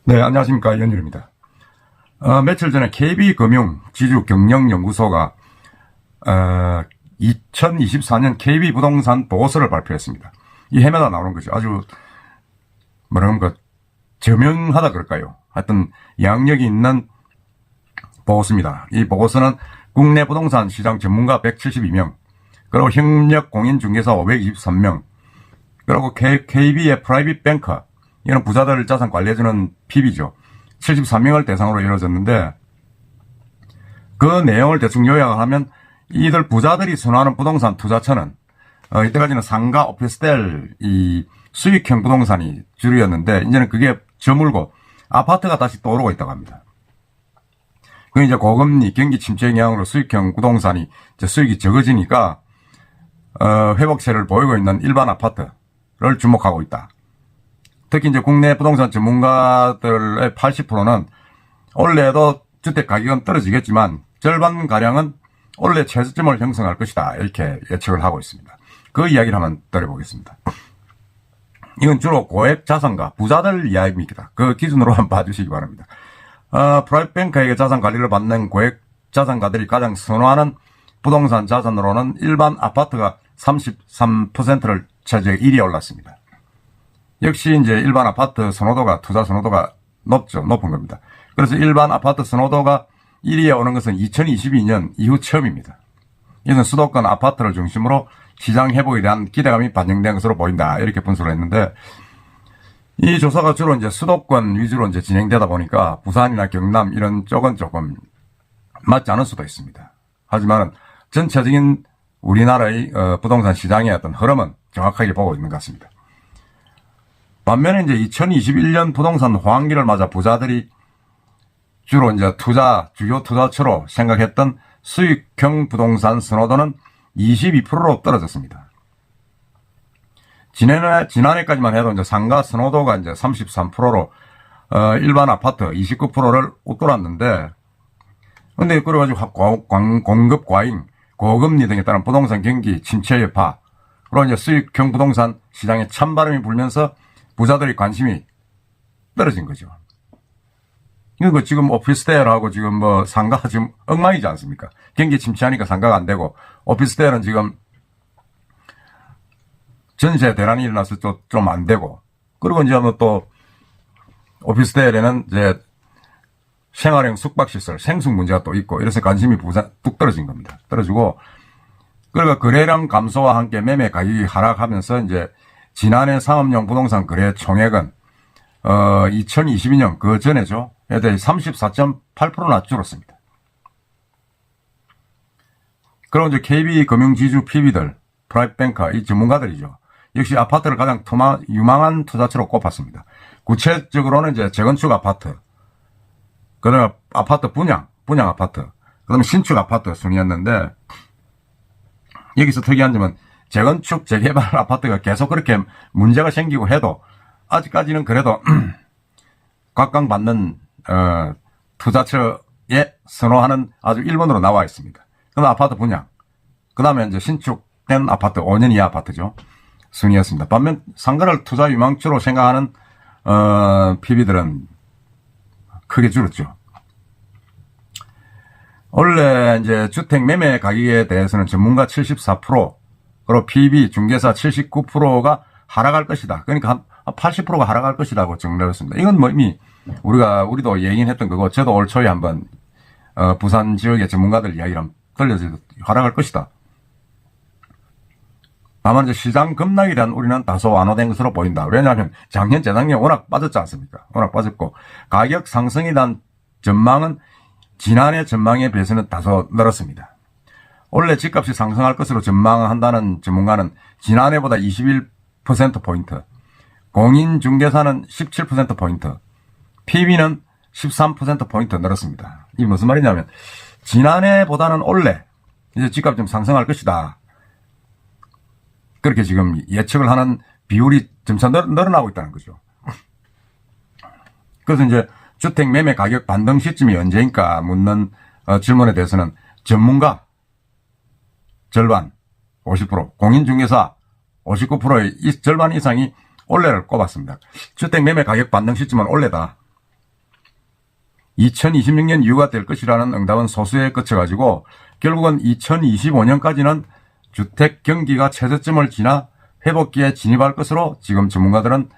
네, 안녕하십니까. 연율입니다. 며칠 전에 KB금융 지주경영연구소가 2024년 KB부동산 보고서를 발표했습니다. 이 해마다 나오는 거죠. 아주 뭐랄까 저명하다 그럴까요. 하여튼 양력이 있는 보고서입니다. 이 보고서는 국내 부동산 시장 전문가 172명, 그리고 협력 공인중개사 523명, 그리고 KB의 프라이빗 뱅커, 이런 부자들 자산 관리해주는 PB죠. 73명을 대상으로 이루어졌는데, 그 내용을 대충 요약을 하면 이들 부자들이 선호하는 부동산 투자처는 이때까지는 상가, 오피스텔, 이 수익형 부동산이 주류였는데 이제는 그게 저물고 아파트가 다시 떠오르고 있다고 합니다. 그 이제 고금리, 경기 침체 영향으로 수익형 부동산이 이제 수익이 적어지니까 회복세를 보이고 있는 일반 아파트를 주목하고 있다. 특히 이제 국내 부동산 전문가들의 80%는 올해도 주택 가격은 떨어지겠지만 절반 가량은 올해 최저점을 형성할 것이다, 이렇게 예측을 하고 있습니다. 그 이야기를 한번 들어보겠습니다. 이건 주로 고액 자산가, 부자들 이야기입니다. 그 기준으로 한번 봐주시기 바랍니다. 프라이빗 뱅커에게 자산 관리를 받는 고액 자산가들이 가장 선호하는 부동산 자산으로는 일반 아파트가 33%를 차지해 1위에 올랐습니다. 역시 이제 일반 아파트 선호도가, 투자 선호도가 높은 겁니다. 그래서 일반 아파트 선호도가 1위에 오는 것은 2022년 이후 처음입니다. 이것은 수도권 아파트를 중심으로 시장 회복에 대한 기대감이 반영된 것으로 보인다, 이렇게 분석을 했는데, 이 조사가 주로 이제 수도권 위주로 이제 진행되다 보니까 부산이나 경남 이런 쪽은 조금 맞지 않을 수도 있습니다. 하지만 전체적인 우리나라의 부동산 시장의 어떤 흐름은 정확하게 보고 있는 것 같습니다. 반면에 이제 2021년 부동산 호황기를 맞아 부자들이 주로 이제 주요 투자처로 생각했던 수익형 부동산 선호도는 22%로 떨어졌습니다. 지난해까지만 해도 이제 상가 선호도가 이제 33%로, 일반 아파트 29%를 웃돌았는데, 근데 그래가지고 공급 과잉, 고금리 등에 따른 부동산 경기 침체 여파, 그리고 이제 수익형 부동산 시장에 찬바람이 불면서 부자들의 관심이 떨어진 거죠. 이거 지금 오피스텔하고 지금 뭐 상가가 지금 엉망이지 않습니까? 경기 침체하니까 상가가 안 되고, 오피스텔은 지금 전세 대란이 일어나서 좀 안 되고, 그리고 이제 뭐 또 오피스텔에는 이제 생활형 숙박시설, 생숙 문제가 또 있고, 이래서 관심이 뚝 떨어진 겁니다. 떨어지고, 그러니까 거래량 감소와 함께 매매 가격이 하락하면서 이제 지난해 상업용 부동산 거래 총액은 2022년 그 전에죠. 에 대해 34.8%나 줄었습니다. 그리고 이제 KB금융지주 PB들, 프라이빗 뱅커, 이 전문가들이죠. 역시 아파트를 가장 유망한 투자처로 꼽았습니다. 구체적으로는 이제 재건축 아파트, 그 다음에 아파트 분양 아파트, 그 다음에 신축 아파트 순이었는데, 여기서 특이한 점은 재건축, 재개발 아파트가 계속 그렇게 문제가 생기고 해도 아직까지는 그래도 각광받는 투자처에 선호하는 아주 1번으로 나와 있습니다. 그다음 아파트 분양, 그 다음에 이제 신축된 아파트, 5년 이하 아파트죠. 순이었습니다. 반면 상가를 투자 유망주로 생각하는 PB들은 크게 줄었죠. 원래 이제 주택 매매 가격에 대해서는 전문가 74%, 그리고 PB 중개사 79%가 하락할 것이다. 그러니까 한 80%가 하락할 것이라고 정리했습니다. 이건 뭐 이미 우리도 얘기했던 거고, 저도 올 초에 한번 부산 지역의 전문가들 이야기를 한번 들려서 하락할 것이다. 다만 이제 시장 급락에 대한 우리는 다소 완화된 것으로 보인다. 왜냐하면 작년, 재작년 워낙 빠졌지 않습니까? 워낙 빠졌고, 가격 상승에 대한 전망은 지난해 전망에 비해서는 다소 늘었습니다. 원래 집값이 상승할 것으로 전망한다는 전문가는 지난해보다 21%포인트, 공인중개사는 17%포인트, PB는 13%포인트 늘었습니다. 이게 무슨 말이냐면, 지난해보다는 올해 이제 집값이 좀 상승할 것이다, 그렇게 지금 예측을 하는 비율이 점차 늘어나고 있다는 거죠. 그래서 이제 주택 매매 가격 반등 시점이 언제인가 묻는 질문에 대해서는 전문가 절반 50%, 공인중개사 59%의 절반 이상이 올해를 꼽았습니다. 주택 매매 가격 반등 시점은 올해다. 2026년 이후가 될 것이라는 응답은 소수에 그쳐가지고 결국은 2025년까지는 주택 경기가 최저점을 지나 회복기에 진입할 것으로 지금 전문가들은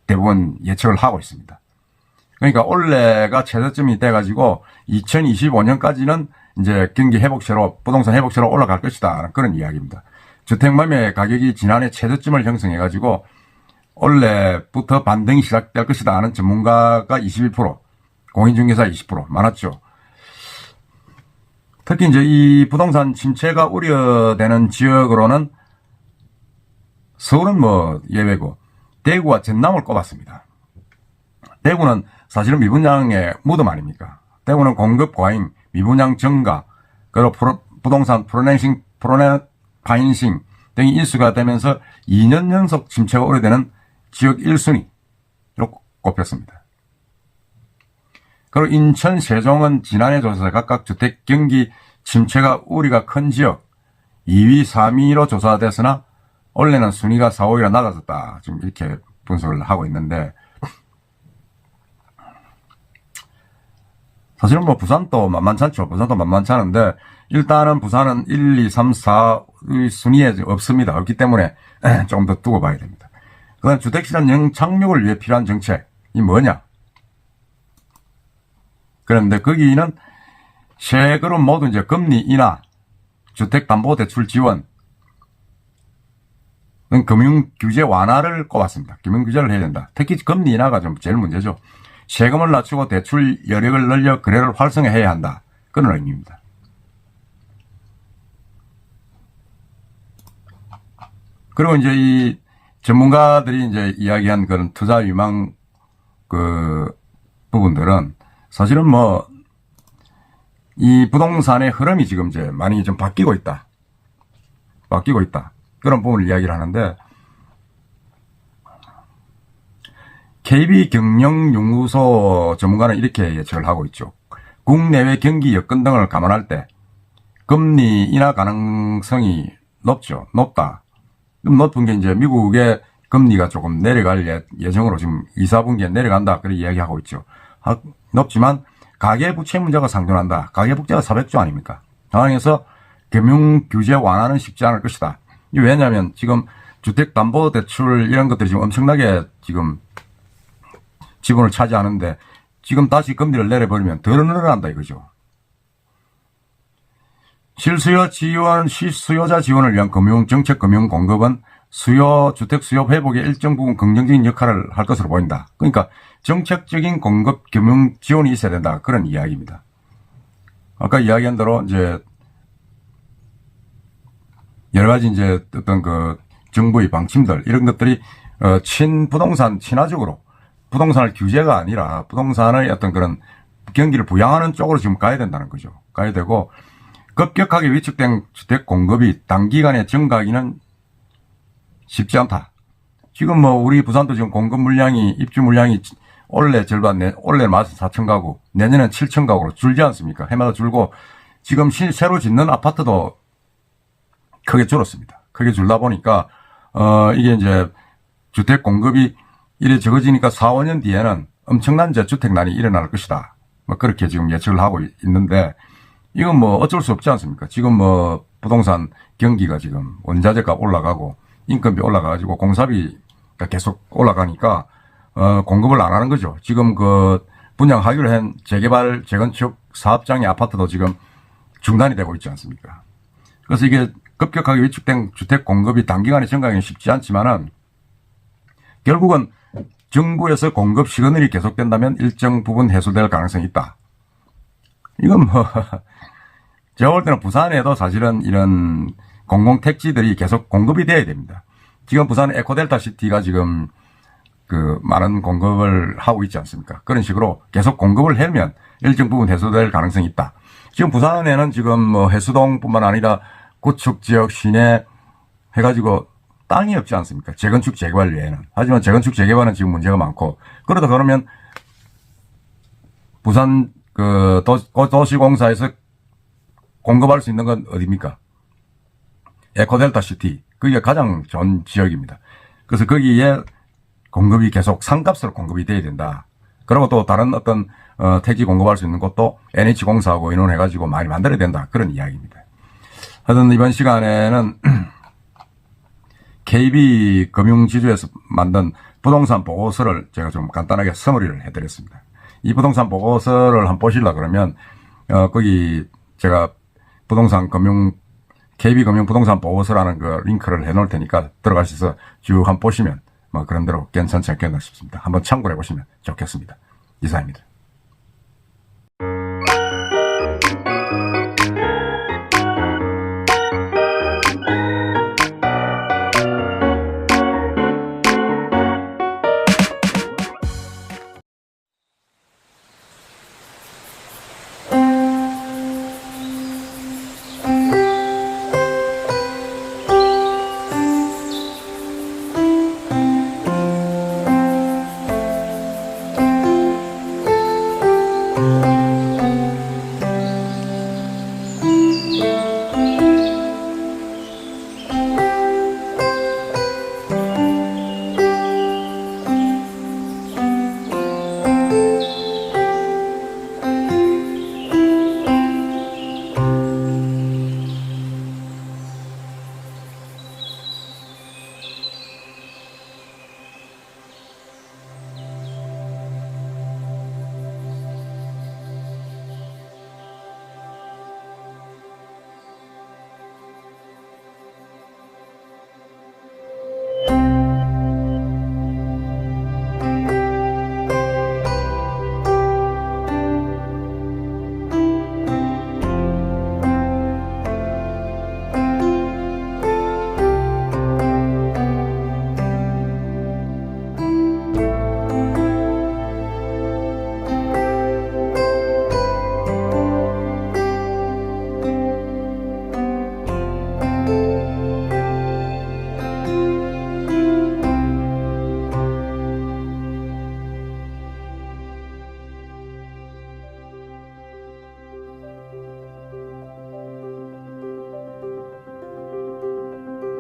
대부분 예측을 하고 있습니다. 그러니까 올해가 최저점이 돼가지고 2025년까지는 이제 경기 회복세로, 부동산 회복세로 올라갈 것이다, 그런 이야기입니다. 주택 매매 가격이 지난해 최저점을 형성해가지고 올해부터 반등이 시작될 것이다 하는 전문가가 21%, 공인중개사 20% 많았죠. 특히 이제 이 부동산 침체가 우려되는 지역으로는 서울은 뭐 예외고 대구와 전남을 꼽았습니다. 대구는 사실은 미분양의 무덤 아닙니까? 대구는 공급 과잉, 미분양 증가, 그리고 부동산 프로파이닝 등이 일수가 되면서 2년 연속 침체가 우려되는 지역 1순위로 꼽혔습니다. 그리고 인천, 세종은 지난해 조사에서 각각 주택 경기 침체가 우려가 큰 지역 2위, 3위로 조사됐으나 원래는 순위가 4, 5위로 낮아졌다. 지금 이렇게 분석을 하고 있는데, 사실은 뭐 부산도 만만치 않죠. 부산도 만만치 않은데 일단은 부산은 1, 2, 3, 4의 순위에 없습니다. 없기 때문에 조금 더 두고 봐야 됩니다. 그다음 주택시장 영착륙을 위해 필요한 정책이 뭐냐? 그런데 거기는 세 그룹 모두 이제 금리 인하, 주택담보대출 지원, 금융규제 완화를 꼽았습니다. 금융규제를 해야 된다. 특히 금리 인하가 좀 제일 문제죠. 세금을 낮추고 대출 여력을 늘려 거래를 활성화해야 한다. 그런 의미입니다. 그리고 이제 이 전문가들이 이제 이야기한 그런 투자 유망 그 부분들은 사실은 뭐 이 부동산의 흐름이 지금 이제 많이 좀 바뀌고 있다. 그런 부분을 이야기를 하는데, KB경영연구소 전문가는 이렇게 예측을 하고 있죠. 국내외 경기 여건 등을 감안할 때 금리 인하 가능성이 높다. 높은 게 이제 미국의 금리가 조금 내려갈 예정으로 지금 2, 4분기에 내려간다. 그렇게 이야기하고 있죠. 높지만 가계부채 문제가 상존한다. 가계부채가 400조 아닙니까? 상황에서 금융규제 완화는 쉽지 않을 것이다. 왜냐하면 지금 주택담보대출 이런 것들이 지금 엄청나게 지금 지분을 차지하는데 지금 다시 금리를 내려버리면 더 늘어난다 이거죠. 실수요자 지원을 위한 금융정책 금융공급은 주택 수요 회복에 일정 부분 긍정적인 역할을 할 것으로 보인다. 그러니까 정책적인 공급 금융 지원이 있어야 된다. 그런 이야기입니다. 아까 이야기한 대로 이제 여러 가지 이제 어떤 그 정부의 방침들 이런 것들이 친화적으로 부동산을 규제가 아니라 부동산의 어떤 그런 경기를 부양하는 쪽으로 지금 가야 된다는 거죠. 가야 되고 급격하게 위축된 주택 공급이 단기간에 증가하기는 쉽지 않다. 지금 뭐 우리 부산도 지금 공급 물량이 입주 물량이 올해 절반, 올해 14,000가구, 내년엔 7,000가구로 줄지 않습니까? 해마다 줄고 지금 새로 짓는 아파트도 크게 줄었습니다. 크게 줄다 보니까 이게 이제 주택 공급이 이래 적어지니까 4, 5년 뒤에는 엄청난 주택난이 일어날 것이다. 뭐 그렇게 지금 예측을 하고 있는데 이건 뭐 어쩔 수 없지 않습니까? 지금 뭐 부동산 경기가 지금 원자재값 올라가고 인건비 올라가가지고 공사비가 계속 올라가니까 공급을 안 하는 거죠. 지금 그 분양하기로 한 재개발, 재건축 사업장의 아파트도 지금 중단이 되고 있지 않습니까? 그래서 이게 급격하게 위축된 주택 공급이 단기간에 증가하기는 쉽지 않지만은 결국은 정부에서 공급 시그널이 계속된다면 일정 부분 해소될 가능성이 있다. 이건 뭐 제가 볼 때는 부산에도 사실은 이런 공공택지들이 계속 공급이 돼야 됩니다. 지금 부산 에코델타 시티가 지금 그 많은 공급을 하고 있지 않습니까? 그런 식으로 계속 공급을 하면 일정 부분 해소될 가능성이 있다. 지금 부산에는 지금 뭐 해수동뿐만 아니라 구축 지역 시내 해가지고 땅이 없지 않습니까? 재건축 재개발 외에는. 하지만 재건축 재개발은 지금 문제가 많고 그러다 그러면 부산 그 도시공사에서 공급할 수 있는 건 어디입니까? 에코델타 시티. 그게 가장 좋은 지역입니다. 그래서 거기에 공급이 계속 상값으로 공급이 돼야 된다. 그리고 또 다른 어떤 택지 공급할 수 있는 것도 NH공사하고 의논해가지고 많이 만들어야 된다. 그런 이야기입니다. 하여튼 이번 시간에는 KB금융지주에서 만든 부동산 보고서를 제가 좀 간단하게 서머리를 해드렸습니다. 이 부동산 보고서를 한번 보시려 그러면 거기 제가 KB금융 부동산 보고서라는 그 링크를 해놓을 테니까 들어가셔서 쭉 한번 보시면 뭐 그런 대로 괜찮지 않겠나 싶습니다. 한번 참고해 보시면 좋겠습니다. 이상입니다.